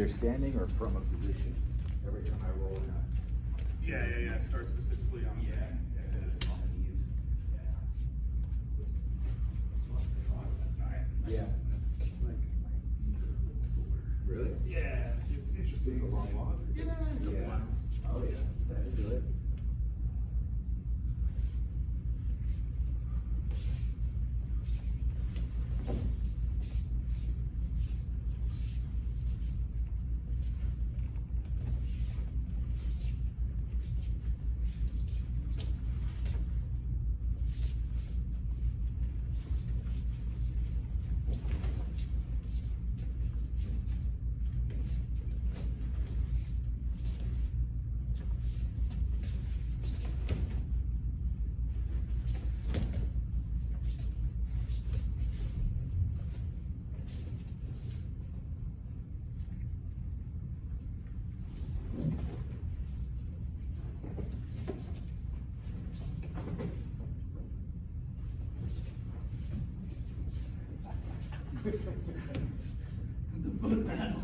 You're standing or from a position every time I roll in. Yeah. Start specifically on. Instead of just on the knees. Yeah. Like my feet are a little sore. Really? Yeah, it's interesting. It's a long walk? Yeah, a couple Yeah. miles. Oh yeah, that'll do it. The foot battle.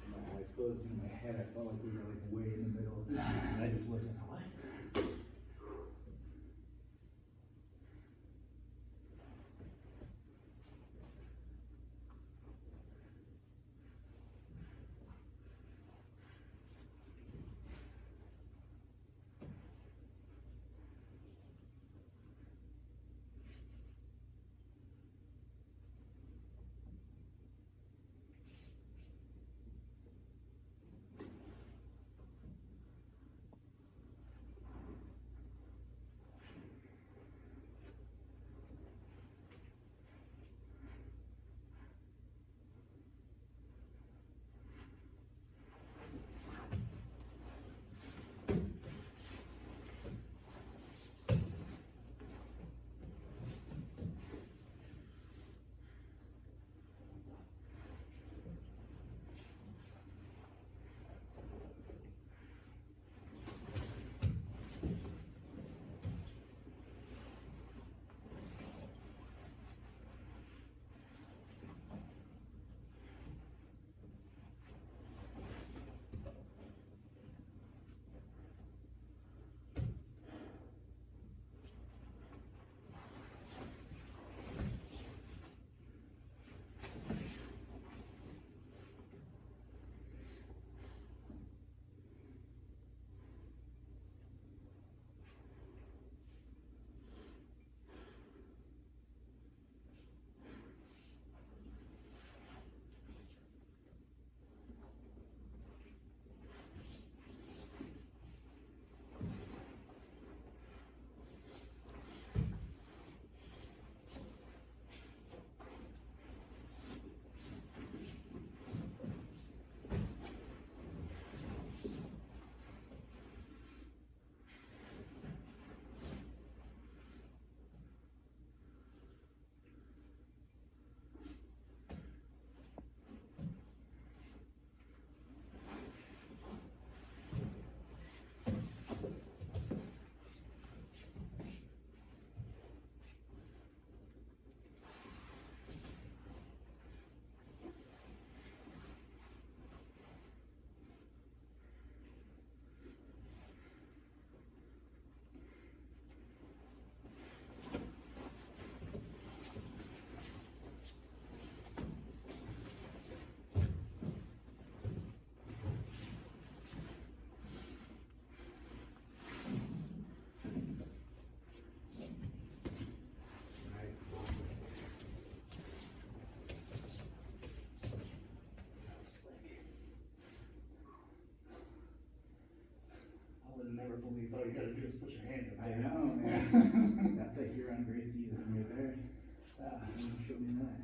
My eyes closed in my head, I felt like we were like way in the middle. And I just looked at my life. triple knee, all you gotta do is put your hand in I there. know, man. That's like you're on great season right there. Show me that.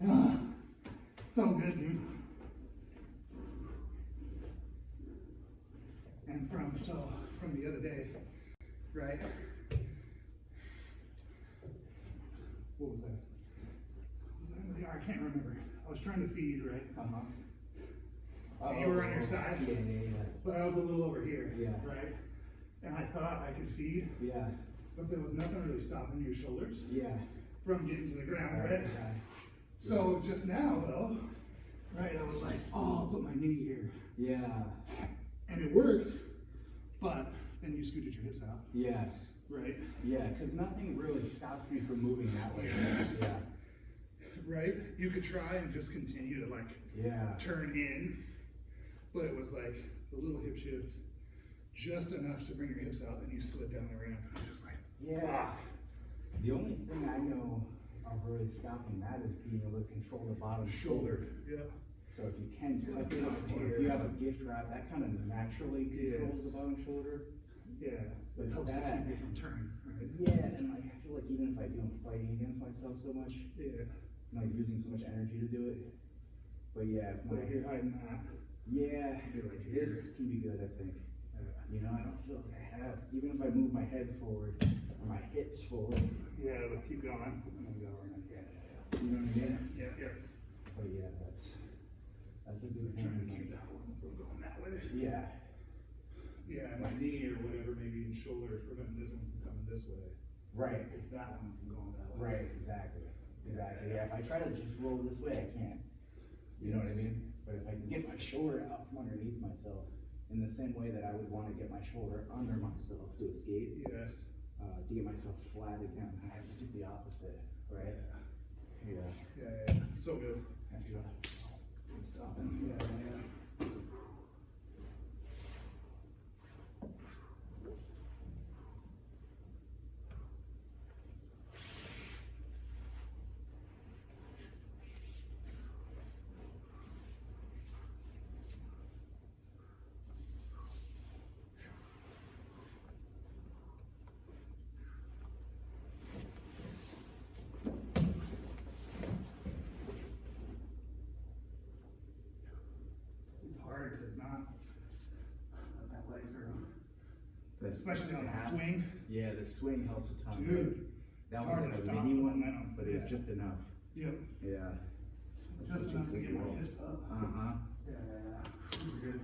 Ah, so good, dude. And from the other day, right? What was that? Was I in the yard? I can't remember. I was trying to feed, right? And you were on your side, Yeah, yeah, yeah. but I was a little over here, Yeah. right? And I thought I could feed, Yeah, but there was nothing really stopping your shoulders yeah. from getting to the ground, right? Right. So just now, though, right, I was like, oh, I'll put my knee here. Yeah, And it worked, but then you scooted your hips out, yes. right? Yeah, because nothing really stops me from moving that way. Yes. Yeah, Right? You could try and just continue to like yeah. turn in, but it was like a little hip shift, just enough to bring your hips out, and you slid down the ramp. I was just like, Yeah. The only thing I know of really stopping that is being able to control the bottom shoulder. yeah. So if you can tuck it, or if you have a gift wrap, that kind of naturally controls the Yes. bottom shoulder. Yeah, But it helps to that- keep you from turning, right? Yeah, and like I feel like even if I do, I'm fighting against myself so much. Yeah, I'm like using so much energy to do it. But yeah, if but if you're my, hiding that, yeah, You're like this can be good, I think. uh, You know, I don't feel like I have, even if I move my head forward or my hips forward, yeah, but keep going. I'm gonna go right there. You know what I mean? Yeah, yeah. But yeah, that's a So big trying to thing. keep that one from going that way. Yeah, Yeah, my knee or whatever, maybe in shoulder is preventing this one from coming this way. right, It's that one from going that way. right, exactly. Yeah, if I try to just roll this way, I can't. You know what I Yes. mean? But if I can get my shoulder out from underneath myself, in the same way that I would want to get my shoulder under myself to escape, Yes. to get myself flat again, I have to do the opposite, right? Yeah. Yeah, so good. I have to go. Good stopping. Yeah. especially on that Half. swing. Yeah, the swing helps a ton. Dude, That it's was hard to like a stop mini the one, momentum. but it's Yeah. just enough. Yep. Yeah. That's Just such a enough to good get my roll. hips up. Uh-huh. Yeah. Super good.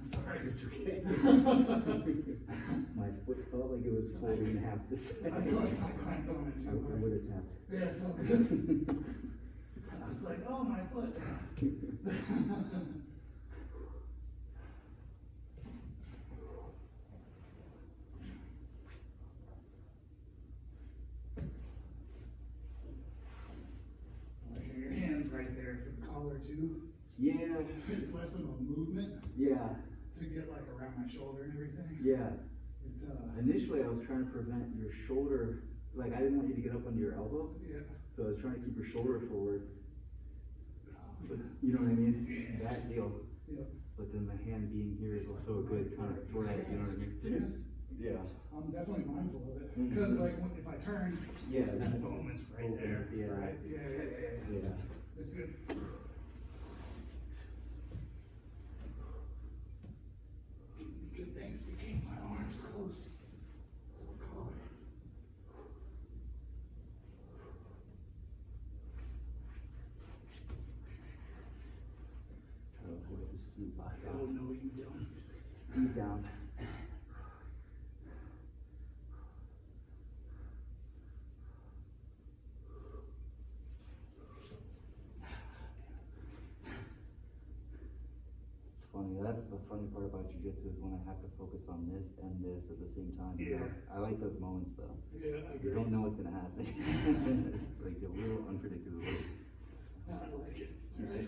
Sorry, it's okay. My foot felt like it was folding half the I side. clamped on it I too. would have tapped. Yeah, it's all good. I was like, oh, my foot. Your hands right there for the collar too. Yeah, It's less of a movement yeah, to get like around my shoulder and everything. yeah. It's Initially, I was trying to prevent your shoulder, like I didn't want you to get up under your elbow, yeah. so I was trying to keep your shoulder forward. But you know what I mean? That deal. Yep. But then the hand being here is also a good kind of threat, you know what I mean? Yes. Yeah. I'm definitely mindful of it Mhm. because like if I turn, Yeah, that that's boom is right open, there. yeah. Right? Yeah. Yeah. It's good. Good things to keep my arms close to the collar. Try to avoid the steep back Oh down. no, you don't. Steep down. It's funny, that's the funny part about jujitsu is when I have to focus on this and this at the same time. you know? Yeah. I like those moments though. Yeah, I You agree. don't know what's gonna happen. It's like a little unpredictable. I like it. All right.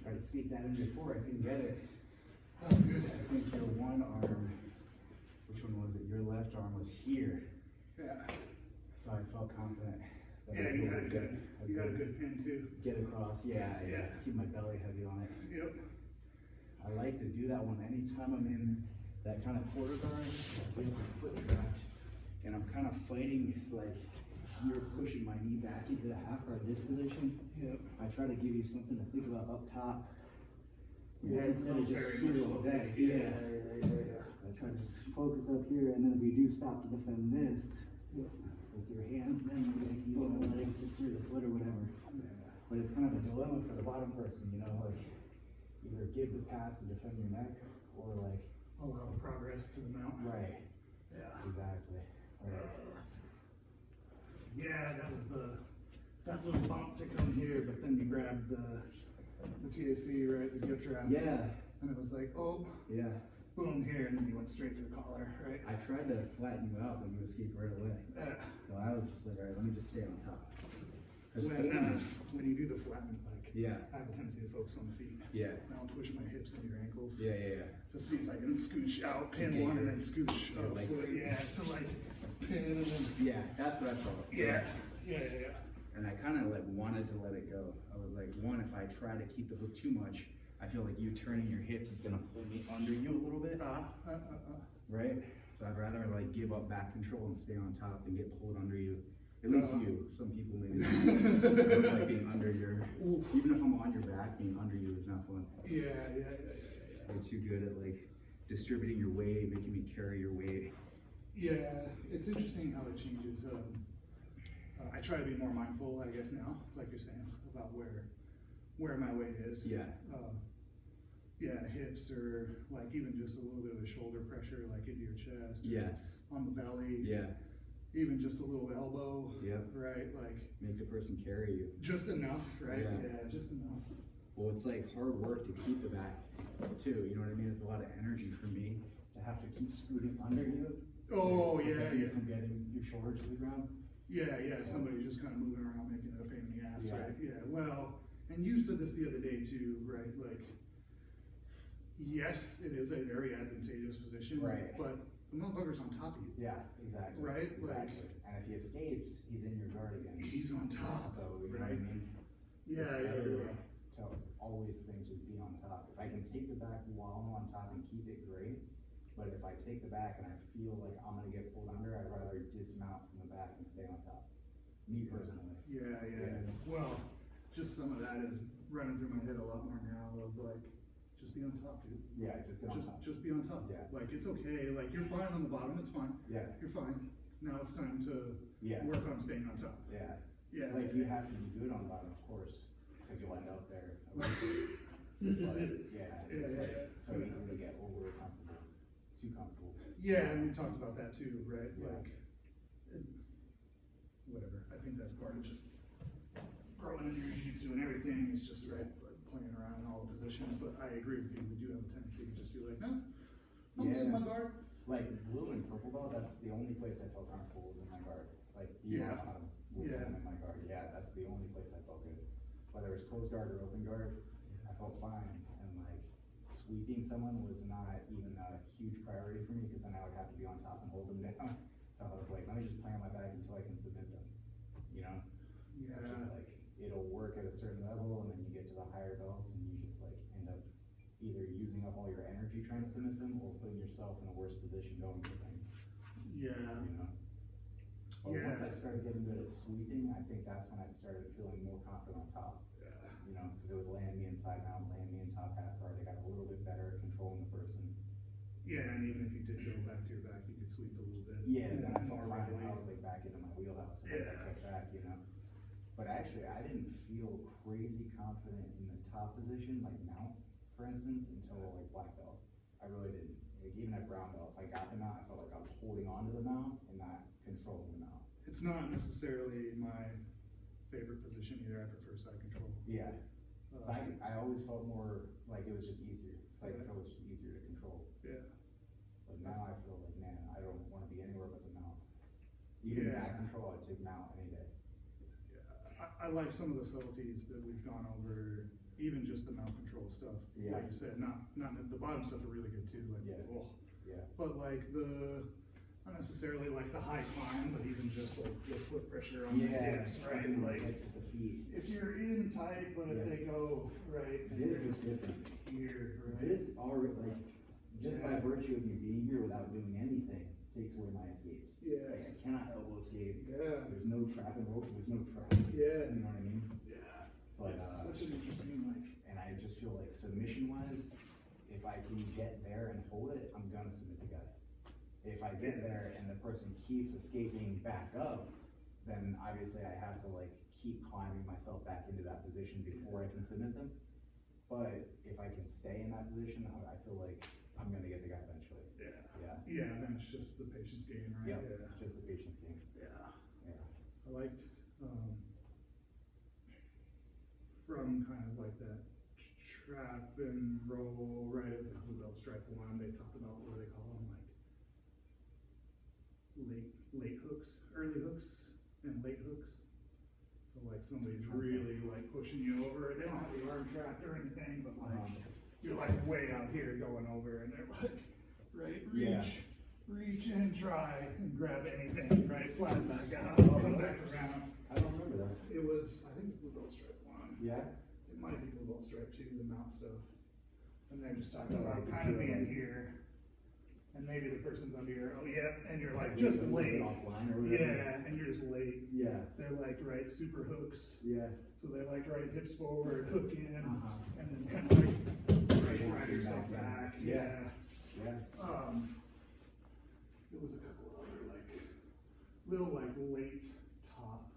Tried to sneak that in before, I couldn't get it. That's good. I think your one arm, which one was it? Your left arm was here, Yeah. so I felt confident. Yeah, you had a good pin too. Get across, yeah, Yeah. keep my belly heavy on it. Yep. I like to do that one anytime I'm in that kind of quarter guard, I feel my foot trapped, and I'm kind of fighting, like, you're pushing my knee back into the half guard, this position. Yep. I try to give you something to think about up top. Yeah, Instead of just very here much with this, focused. I try to just focus up here, and then if you do stop to defend this, with your hands, then you like use my legs to clear the foot or whatever. But it's kind of a dilemma for the bottom person, you know, like either give the pass and defend your neck, or like. Allow progress to the mount. Right. Yeah. Exactly. Right. Yeah, that was that little bump to come here, but then you grabbed the TAC, right, the gift wrap. Yeah. And it was like, oh, Yeah. boom, here, and then you went straight through the collar, right? I tried to flatten you out, but you escaped right away. So I was just like, all right, let me just stay on top. 'Cause When you do the flattened, like, yeah. I have a tendency to focus on the feet. Yeah. Now I'll push my hips into your ankles. Yeah. To see if I can scooch out, To pin get one, your- and then scooch your leg foot. free. Yeah, to like pin and then. Yeah, that's what I felt. Yeah. And I kind of like wanted to let it go. I was like, one, if I try to keep the hook too much, I feel like you turning your hips is gonna pull me under you a little bit, right? So I'd rather like give up back control and stay on top than get pulled under you. At least you. Some people maybe don't like being under your. Even if I'm on your back, being under you is not fun. Yeah. You're too good at like distributing your weight, making me carry your weight. Yeah, it's interesting how it changes. I try to be more mindful, I guess now, like you're saying, about where my weight is. Yeah. Hips or like even just a little bit of a shoulder pressure, like into your chest. Yes. On the belly. Yeah. Even just a little elbow. Yep. Right, like. Make the person carry you. Just enough, right? Yeah. Just enough. Well, it's like hard work to keep the back too, you know what I mean? It's a lot of energy for me to have to keep scooting under you. Oh, to yeah. prevent you from getting your shoulder to the ground. Yeah, somebody's just kind of moving around, making it a pain in the ass, Yeah. right? Yeah, well, and you said this the other day too, right? Like, yes, it is a very advantageous position, Right. but the motherfucker's on top of you. Yeah, exactly. Right? Exactly. And if he escapes, he's in your guard again. He's on top, So, you know what I right? mean? Yeah. It's better to always think to be on top. If I can take the back while I'm on top and keep it, great. But if I take the back and I feel like I'm gonna get pulled under, I'd rather dismount from the back and stay on top. Me personally. Yeah. Yeah. Well, just some of that is running through my head a lot more now of like, just be on top, dude. Yeah, just get on top. Just be on top. Yeah. Like, it's okay, like, you're fine on the bottom, it's fine. Yeah. You're fine. Now it's time to Yeah. work on staying on top. Yeah. Yeah. Like you have to be good on the bottom, of course, because you'll end up there. But yeah, it's like so easy to get over comfortable, too comfortable. Yeah, and we talked about that too, right? Yeah. Like, whatever. I think that's part of just growing in your jiu-jitsu and everything. It's just right, like playing around in all the positions. But I agree with you. We do have a tendency to just be like, no, I'm good in my guard. Like blue and purple belt, that's the only place I felt comfortable was in my guard. Like Yeah. bottom was in my guard. Yeah, that's the only place I felt good. Whether it was closed guard or open guard, I felt fine. And like sweeping someone was not even a huge priority for me because then I would have to be on top and hold them down. So I was like, let me just play on my back until I can submit them. You know? Yeah. Which is like, it'll work at a certain level and then you get to the higher belts and you just like end up either using up all your energy trying to submit them or putting yourself in a worse position going for things. Yeah. You know? But Yeah. once I started getting good at sweeping, I think that's when I started feeling more confident on top. You know, because it would land me inside mount, land me in top half guard. I got a little bit better at controlling the person. Yeah, and even if you did go back to your back, you could sleep a little bit. Yeah, then I felt more fine. readily. I was like back into my wheelhouse. And Yeah. I stepped back, you know. But actually, I didn't feel crazy confident in the top position, like mount, for instance, until like black belt. I really didn't. Like even at brown belt, if I got the mount, I felt like I was holding on to the mount and not controlling the mount. It's not necessarily my favorite position either. I prefer side control. Yeah. So I always felt more like it was just easier. Side control was just easier to control. Yeah. But now I feel like, man, I don't want to be anywhere but the mount. Even back control, I'd take mount any day. I like some of the subtleties that we've gone over, even just the mount control stuff. Yeah. Like you said, not the bottom stuff are really good too. Like, Yeah. oh. Yeah. But like the not necessarily like the high climb, but even just like the foot pressure on the Yeah, hips, right? something Like, like to the feet. if you're in tight, but if Yeah. they go, right, and This you're is just different. here, right? This already, like, just by Yeah. virtue of me being here without doing anything, takes away my escapes. Like, I Yes, cannot elbow escape, yeah, there's no trap and rope, there's no trap, yeah, you know what I mean? yeah. But, It's such an interesting, like, and I just feel like submission wise, if I can get there and hold it, I'm gonna submit the guy. If I get there and the person keeps escaping back up, then obviously I have to like keep climbing myself back into that position before I can submit them. But if I can stay in that position, I feel like I'm gonna get the guy eventually. yeah, Yeah, yeah, then it's just the patience game, right? Yep. Yeah, just the patience game, yeah. yeah. I liked, from kind of like that trap and roll, right, it's like blue belt stripe one, they talked about, what do they call them, like late hooks, early hooks and late hooks. So like somebody's really like pushing you over, they don't have the arm trapped or anything, but like, you're like way out here going over and they're like, right, Yeah. reach and try and grab anything, right, flat back out, come back around. I don't remember that. It was, I think it's blue belt stripe one. Yeah? It might be blue belt stripe too, the mount stuff. And they're just talking So, about like, kind of you're being like- here. And maybe the person's under your, oh yeah, and you're like just A little bit late. offline or whatever. Yeah, and you're just late. Yeah, They're like, right, super hooks. yeah. So they're like, right, hips forward, hook in, Uh-huh. and then kind of like, right, Yeah, drive yourself back back. in. Yeah. Yeah. There was a couple of other like, little like late top.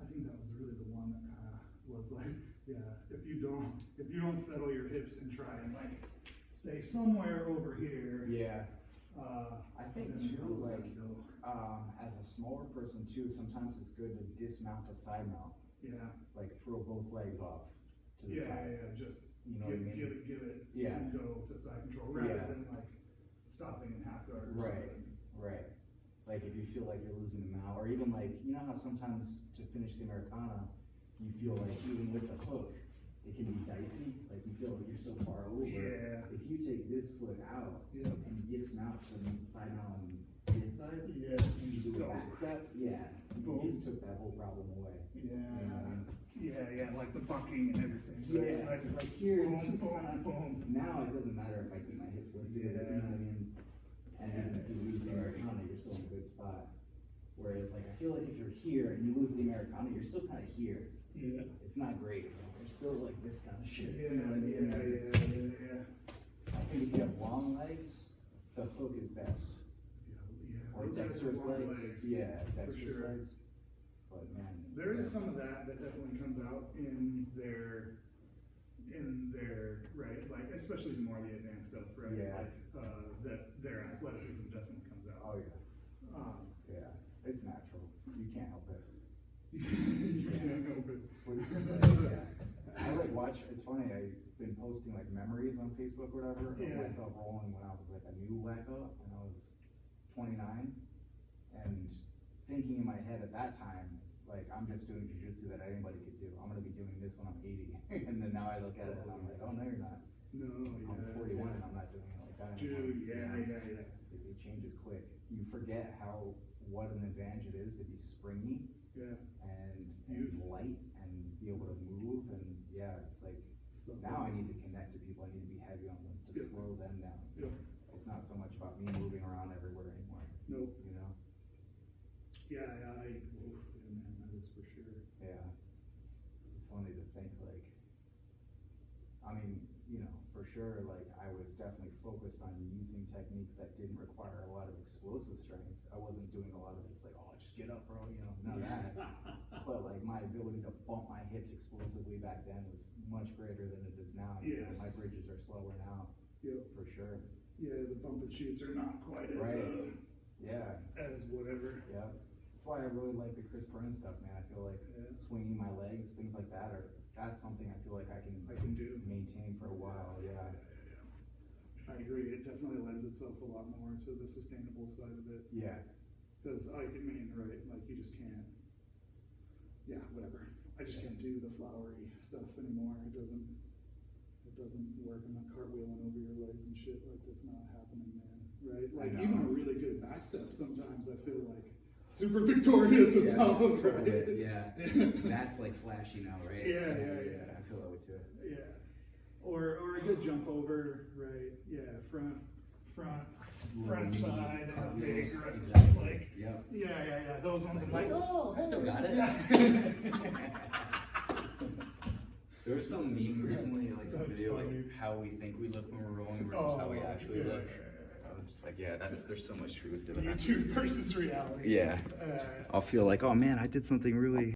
I think that was really the one that kind of was like, yeah, if you don't settle your hips and try and like stay somewhere over here. Yeah. I then think you too, know where like, to go. as a smaller person too, sometimes it's good to dismount a side mount, Yeah, like throw both legs off to the yeah, side. yeah, just You know what I mean? give it, Yeah. and go to side control rather Yeah. than like stopping in half guard or Right. something. Right. Like if you feel like you're losing the mount, or even like, you know how sometimes to finish the Americana, you feel like even with the hook, it can be dicey, like you feel like you're so far over. Yeah. If you take this foot out Yeah. and dismount from side mount on this side, Yeah, you you just do a go. back step, yeah, you Boom. just took that whole problem away. You know what I Yeah, mean? yeah, like the bucking and everything. Yeah, Like, like here, boom, this is boom, not- boom. Now it doesn't matter if I keep my hips lifted, you know what I mean? And even if you lose the Americana, you're still in a good spot. Whereas like, I feel like if you're here and you lose the Americana, you're still kinda here. Yeah. It's not great, you're still like this kind of shit, Yeah, you know what I mean? yeah, Like, yeah, it's- yeah. I think if you have long legs, the hook is best. Yeah, Or those guys dexterous have long legs, yeah, for dexterous sure. legs. But man. There is yeah. some of that definitely comes out in their, right, like, especially the more the advanced stuff, right? Yeah. Like, that their athleticism definitely comes out. Oh, yeah, yeah, it's natural, you can't help it. You can't help it. But it's like, yeah. I like watch, it's funny, I've been posting like memories on Facebook or whatever, of Yeah. myself rolling when I was like a new wacko, when I was 29, and thinking in my head at that time, like, I'm just doing jujitsu that anybody could do, I'm gonna be doing this when I'm 80, and then now I look at it and I'm like, oh, no, you're not. No, I'm yeah. 41 and I'm not doing it like that anymore. Dude, yeah. It changes quick, you forget what an advantage it is to be springy Yeah. and Youth. light and be able to move, and yeah, it's like, So, now I need to connect to people, I need to be heavy on them, to Yeah. slow them down. Yeah. It's not so much about me moving around everywhere anymore, Nope. you know? Yeah, man, that is for sure. Yeah. It's funny to think like, I mean, you know, for sure, like, I was definitely focused on using techniques that didn't require a lot of explosive strength. I wasn't doing a lot of this like, oh, just get up, bro, you know, none of that. But like, my ability to bump my hips explosively back then was much greater than it is now. You know, Yes. my bridges are slower now, Yep. for sure. Yeah, the bump and shoots are not quite as, Right. Yeah, as whatever. yeah. That's why I really like the Chris Burns stuff, man. I feel like Yeah. swinging my legs, things like that, that's something I feel like I can do. maintain for a while, yeah. I agree, it definitely lends itself a lot more to the sustainable side of it, Yeah, cause I mean, right, like you just can't, yeah, whatever. I just can't do the flowery stuff anymore, it doesn't work, I'm not cartwheeling over your legs and shit like it's not happening there, right? Like know. even a really good backstep, sometimes I feel like super victorious about, right? Yeah, that's like flashy now, right? Yeah. I feel that way too. Yeah, or a good jump over, right? Yeah, front Little side, and a big, cartwheels, right? exactly. Like, Yep. yeah, those ones. I'm like, oh, I still got it. Yeah. There was some meme recently, like some That's video, funny. like how we think we look when we're rolling versus how we actually look. I was just like, yeah, there's so much truth to that. YouTube versus reality. Yeah. I'll feel like, oh man, I did something really